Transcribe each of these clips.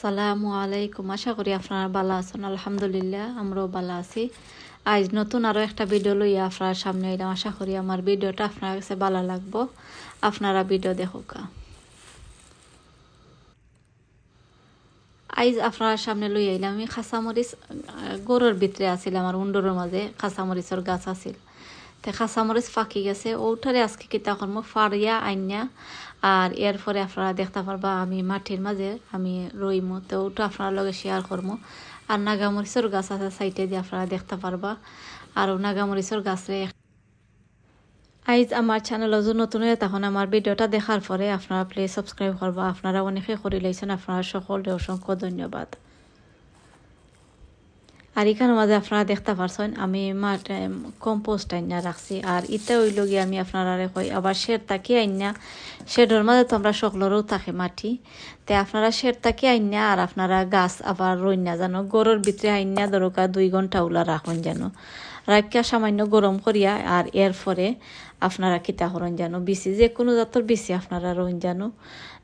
আসসালামু আলাইকুম। আশা করি আপনারা ভালো আছেন। আলহামদুলিল্লাহ আমরাও ভালো আছি। আজ নতুন আরও একটা ভিডিও লইয়া আপনার সামনে এলাম। আশা করি আমার ভিডিওটা আপনার কাছে ভালো লাগবো। আপনারা ভিডিও দেখুক। আজ আপনার সামনে লইয়া এলাম আমি খাসামরিচ। গরুর ভিতরে আছিল, আমার উন্ডরের মাঝে খাসামরিচের গাছ আছিল। তে খাসামরিচ ফাঁকি গেছে, ওটারে আজকে কিতা করবো ফাড়িয়া আইনা। আর এরপরে আপনারা দেখতে পারবা আমি মাটির মাঝে আমি রইমু, তো ওটা আপনার লগে শেয়ার করবো। আর নাগামরিচের গাছ আছে সাইডে দিয়ে, আপনারা দেখতে পারবা। আর নাগামরিচের গাছে আইজ আমার চ্যানেল যদি নতুন হয়ে তখন আমার ভিডিওটা দেখার পরে আপনারা প্লিজ সাবস্ক্রাইব করবা। আপনারা অনেকে করে লাইছেন, আপনারা সকলকে অসংখ্য ধন্যবাদ। আর এখানের মাঝে আপনারা দেখতে পারছেন আমি কম্পোস্ট আইনা রাখছি। আর ইটা হইল গিয়ে আমি আপনারা কই আবার শের তাকি আইনা, শেডের মাঝে তো আমরা সকলেরও থাকে মাটি, তে আপনারা শের তাকি আইনা আর আপনারা গাছ আবার রইনা জানো গরুর ভিতরে আইনা দরকা 2 ঘন্টা উলা রাখুন যেন, রাখিয়া সামান্য গরম করিয়া। আর এরপরে আপনারা কিতা করেন জানো বিসি যে কোনো জাতর বিসি আপনারা রইন জানো,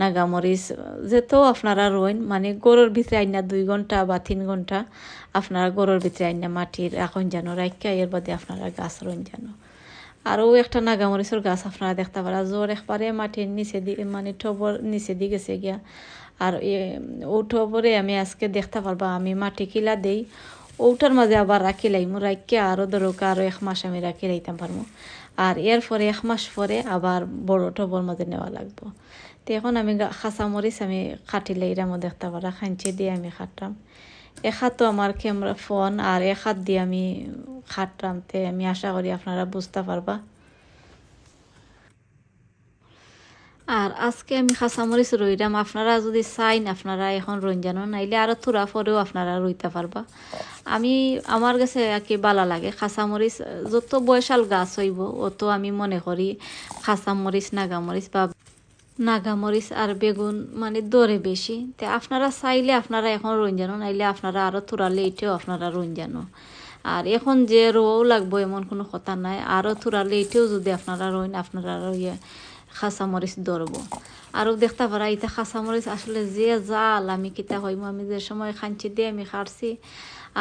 নাগামরিচ যেতেও আপনারা রইন, মানে গরুর ভিতরে আইনা 2 ঘন্টা বা 3 ঘন্টা আপনারা গরুর ভিতরে আইনা মাটির রাখুন জানো, রাখিয়া এর বাদে আপনারা গাছ রইন জানো। আরও একটা নাগামরিচের গাছ আপনারা দেখতে পারা জোর একবারে মাটির নিচে দিকে, মানে টবর নিচে দিয়ে গেছে গিয়া। আর ও টবরে আমি আজকে দেখতে পারবা আমি মাটি কিলা দেই, ওটার মাঝে আবার রাখি লাইমু, রাখিয়া আরও দরকার আরও 1 মাস আমি রাখি লাইতাম পারবো। আর এরপরে 1 মাস পরে আবার বড় টবর মাঝে নেওয়া লাগবো। তো এখন আমি খাঁচামরিচ আমি কাটিলে এরামও দেখতে পারা খাঞ্চি দিয়ে আমি খাটতাম। এক হাত তো আমার ক্যামেরা ফোন আর এক হাত দিয়ে আমি খাটতাম, তে আমি আশা করি আপনারা বুঝতে পারবা। আর আজকে আমি খাঁচামরিচ রইলাম, আপনারা যদি চাইন আপনারা এখন রইন জানো, নাইলে আরও থোড়া পরেও আপনারা রইতে পারবা। আমি আমার কাছে আর কি ভালো লাগে খাঁচামরিচ, যত বয়সাল গাছ হইব অত আমি মনে করি খাঁচামরিচ নাগামরিচ বা নাগামরিচ আর বেগুন মানে দরে বেশি। তে আপনারা চাইলে আপনারা এখন রইন জানো, নাইলে আপনারা আরও থোড়া লেটেও আপনারা রইন জানো। আর এখন যে রোও লাগবো এমন কোনো কথা নাই, আরও থোড়া লেটেও যদি আপনারা রইন আপনারা ইয়ে খাঁচামরিচ ধরবো। আরও দেখতে পারা এটা খাঁচামরিচ আসলে যে জাল আমি কিতা হইম, আমি যে সময় খাঞ্চি দিয়ে আমি খাটছি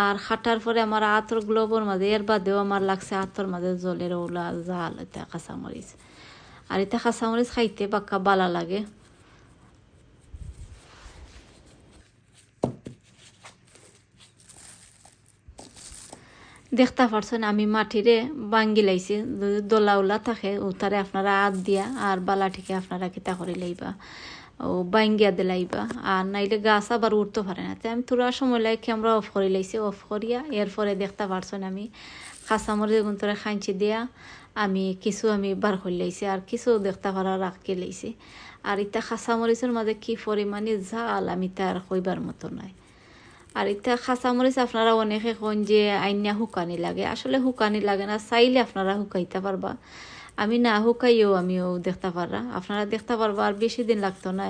আর খাটার পরে আমার আতর গ্লোবর মাঝে এর বাদেও আমার লাগছে আতর মাঝে জলের ওলা জাল এটা কাঁচামরিচ। আর এটা কাঁচামরিচ খাইতে পাক্কা বালা লাগে। দেখতে পারছেন আমি মাটিরে বাঙ্গি লাইছি, দোলা উলা থাকে ওটারে আপনারা আত দিয়া আর বালাটিকে আপনারা কিতা করে লাইবা ও বাঙ্গিয়া দিলাইবা। আর নাইলে গাছ আবার উঠতে পারে না। তো আমি তোরা সময় লাগে আমরা অফ করে লাইছি, অফ করিয়া এরপরে দেখতে পারছেন আমি কাঁচামরিচ গুন্তরে খাঞ্চি দিয়া আমি কিছু আমি বার করে লাইছি আর কিছু দেখতে পারা রাখকে লাইছি। আর ইটা কাঁচামরিচের মাঝে কি পরিমাণে ঝাল আমি তার কইবার মতো নয়। আর এটা কাঁচামরিচ আপনারা অনেকে কোন যে আইনা শুকানি লাগে, আসলে শুকানি লাগে না, চাইলে আপনারা শুকাইতে পারবা। আমি না শুকাইও আমিও দেখতে পাররা, আপনারা দেখতে পারবা। আর বেশি দিন লাগতো না,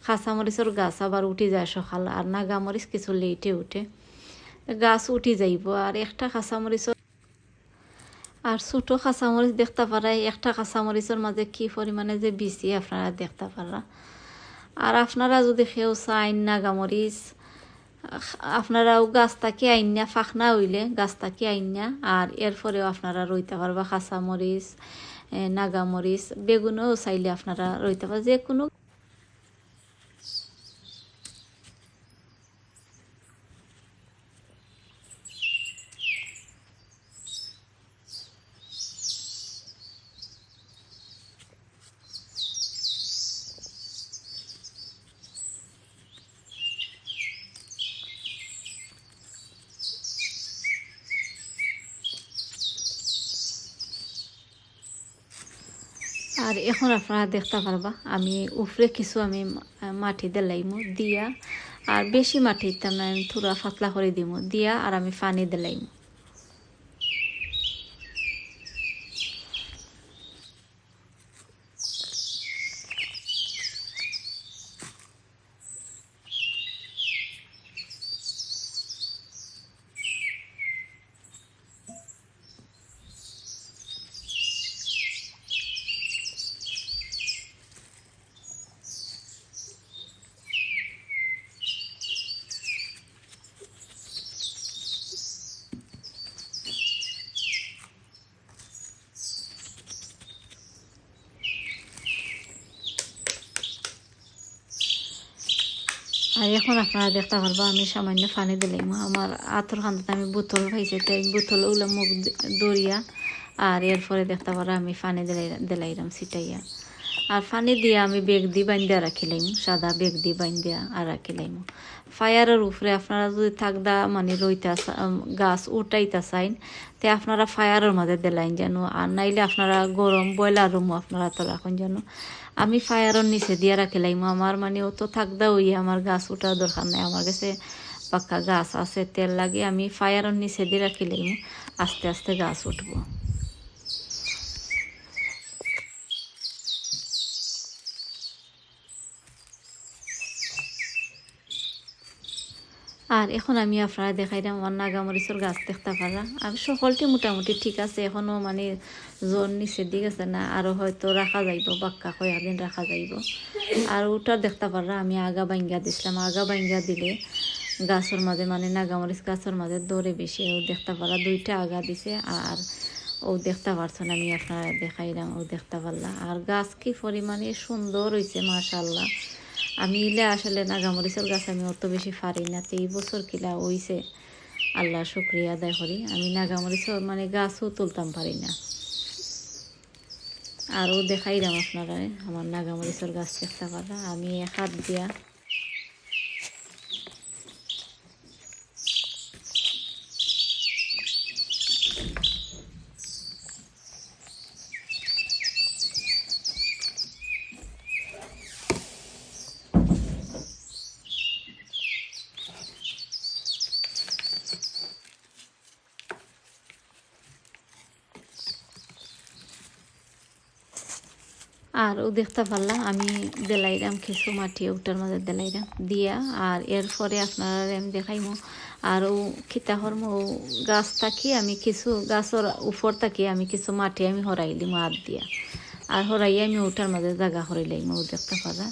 কাঁচামরিচের গাছ আবার উঠি যায় সকাল, আর নাগামরিচ কিছু লেটে উঠে গাছ উঠি যাইব। আর একটা কাঁচামরিচ আর ছোটো কাঁচামরিচ দেখতে পারা, একটা কাঁচামরিচের মাঝে কি পরিমাণে যে বিচি আপনারা দেখতে পাররা। আর আপনারা যদি কেউ চাইন নাগামরিচ আপনারাও গাছটাকে আইনা ফাঁকনা হইলে গাছটাকে আইনা আর এরপরেও আপনারা রইতে পারবা। কাঁচামরিচ নাগামরিচ বেগুনও চাইলে আপনারা রইতে পারবা, যে কোনো। আর এখন আপনারা দেখতে পারবা আমি উপরে কিছু আমি মাটি দিলাইমু দিয়া, আর বেশি মাটি তেমন আমি থোড়া পাতলা করে দিমু দিয়া আর আমি পানি দিলাইমু। আর এখন আপনারা দেখতে পারবো আমি সামান্য পানি দিলাম আমার আতর খান্দাতে আমি বোতল পাইছি তাই বোতল ওগুলো মুখ দরিয়া আর এরপরে দেখতে পারো আমি পানি দিলাইলাম ছিটাইয়া আর পানি দিয়ে আমি বেগ দিয়ে বান্ধিয়া রাখিলাম সাদা বেগ দিয়ে বান্ধিয়া আর রাখিলাম ফায়ারের উপরে আপনারা যদি থাকদা মানে রইতা গাছ উঠাইতা চাইন তে আপনারা ফায়ারের মাঝে দিলাইন যেন আর নাইলে আপনারা গরম বয়লার রুমও আপনারা তো রাখুন যেন আমি ফায়ারের নিচে দিয়ে রাখিলাম আমার মানে অত থাকদা হইয়া আমার গাছ উঠার দরকার নাই আমার কাছে পাক্কা গাছ আছে তেল লাগে আমি ফায়ারের নিচে দিয়ে রাখিলাম আস্তে আস্তে গাছ উঠবো আর এখন আমি আপনারা দেখাইলাম আমার নাগামরিচের গাছ দেখতে পারা আর সকলটি মোটামুটি ঠিক আছে এখনও মানে জোর নিচের দিক আছে না আরও হয়তো রাখা যাইব বাক্কা কয়েকদিন রাখা যাইব আর ওটা দেখতে পারা আমি আগা বাইঙ্গা দিছিলাম আগা বাইঙ্গা দিলে গাছের মাঝে মানে নাগামরিচ গাছের মাঝে দৌড়ে বেশি ও দেখতে পারা দুইটা আগা দিছে আর ও দেখতে পারছেন আমি আপনারা দেখাইলাম ও দেখতে পারলাম আর গাছ কি পরিমাণে সুন্দর হয়েছে মাশাআল্লাহ আমি ইলে আসলে নাগামরিচের গাছ আমি অত বেশি পারি না তো এই বছর কিলা হইছে আল্লাহ শুক্রিয়া আদায় করি আমি নাগামরিচের মানে গাছও তুলতাম পারি না আরও দেখাইলাম আপনারা আমার নাগামরিচের গাছ দেখতে পারা আমি এক হাত দিয়া আর ও দেখতে পারলাম আমি দিলাইলাম কিছু মাটি ওটার মাঝে দিলাইলাম দিয়া আর এরপরে আপনারা আমি দেখাইমো আর ও খিতা হরম ও গাছ থাকি আমি কিছু গাছের উপর থাকি আমি কিছু মাটি আমি হরাইলিম হাত দিয়া আর হরাইয়া আমি ওটার মাঝে জায়গা হরাইলাইম ও দেখতে পারা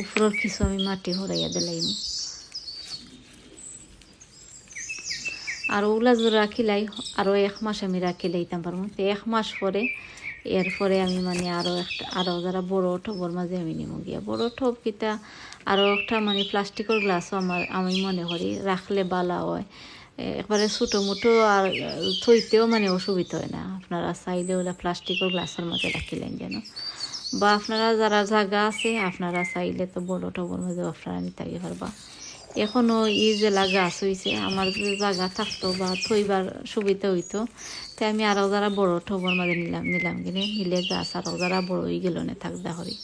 উপরের কিছু আমি মাটি হরাইয়া দিলাইম আর ওগুলা যদি রাখিলাই আরও 1 মাস আমি রাখি লাইতাম পারবো তো 1 মাস পরে এরপরে আমি মানে আরও যারা বড় টবর মাঝে আমি নিব গিয়া বড় টব কিতা আরও একটা মানে প্লাস্টিকের গ্লাসও আমি মনে করি রাখলে বালা হয় একবারে ছোটো মোটো আর থইতেও মানে অসুবিধা হয় না আপনারা চাইলে ওলা প্লাস্টিকের গ্লাসের মাঝে রাখিলেন যেন বা আপনারা যারা জায়গা আছে আপনারা চাইলে তো বড় টবর মাঝেও আপনারা নিতে পারবা এখনও জেলা গাছ হয়েছে আমার যে জায়গা থাকতো বা থইবার সুবিধা হইতো তাই আমি আরও যারা বড় টবর মাঝে নিলাম কিনে নিলে গাছ আরও যারা বড় হয়ে গেল না থাকদা হরি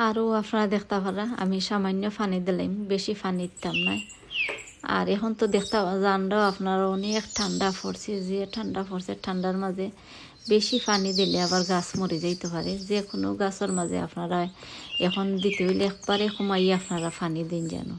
আরও আপনারা দেখতে পারা আমি সামান্য পানি দিলাম বেশি পানি দিতাম না আর এখন তো দেখতে জানরাও আপনারা অনেক ঠান্ডা পড়ছে যে ঠান্ডা পড়ছে ঠান্ডার মাঝে বেশি পানি দিলে আবার গাছ মরে যাইতে পারে যে কোনো গাছের মাঝে আপনারা এখন দিতে হইলে একবারে কমাইয়ে আপনারা পানি দিন যেন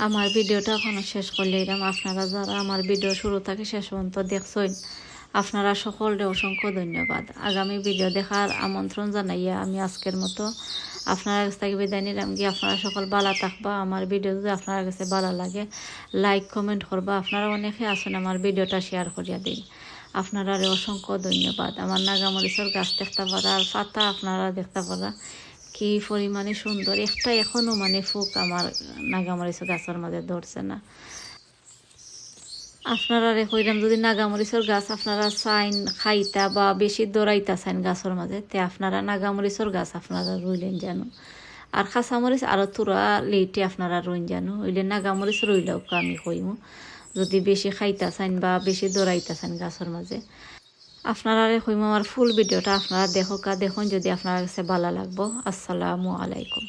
আমার ভিডিওটা এখনো শেষ করলে এরকম আপনারা যারা আমার ভিডিও শুরু থেকে শেষ পর্যন্ত দেখছেন আপনারা সকলকে অসংখ্য ধন্যবাদ আগামী ভিডিও দেখার আমন্ত্রণ জানাইয়া আমি আজকের মতো আপনারা কাছ থেকে বিদায় নিলাম গিয়ে আপনারা সকল ভালো থাকবা আমার ভিডিও যদি আপনার কাছে ভালো লাগে লাইক কমেন্ট করবা আপনারা অনেকে আছেন আমার ভিডিওটা শেয়ার করিয়া দিন আপনারা অসংখ্য ধন্যবাদ আমার নাগামরিচের গাছ দেখতে পারা আর পাতা আপনারা দেখতে পারা কি পরিমাণে সুন্দর একটা এখনও মানে ফুক আমার নাগামরিচ গাছের মাঝে ধরছে না আপনারা কইরাম যদি নাগামরিচর গাছ আপনারা চাইন খাইতা বা বেশি দৌড়াইতা চাইন গাছের মাঝে তে আপনারা নাগামরিচর গাছ আপনারা রইলেন জানো আর খাঁচামরিচ আরও তুরা লেইটে আপনারা রইন জানো ওইলে নাগামরিচ রইলেও আমি কইমু যদি বেশি খাইতা চাইন বা বেশি দৌড়াইতা চাইন গাছের মাঝে আপনারা কইমু আমার ফুল ভিডিওটা আপনারা দেখুন যদি আপনার কাছে ভালো লাগবো। আসসালামু আলাইকুম।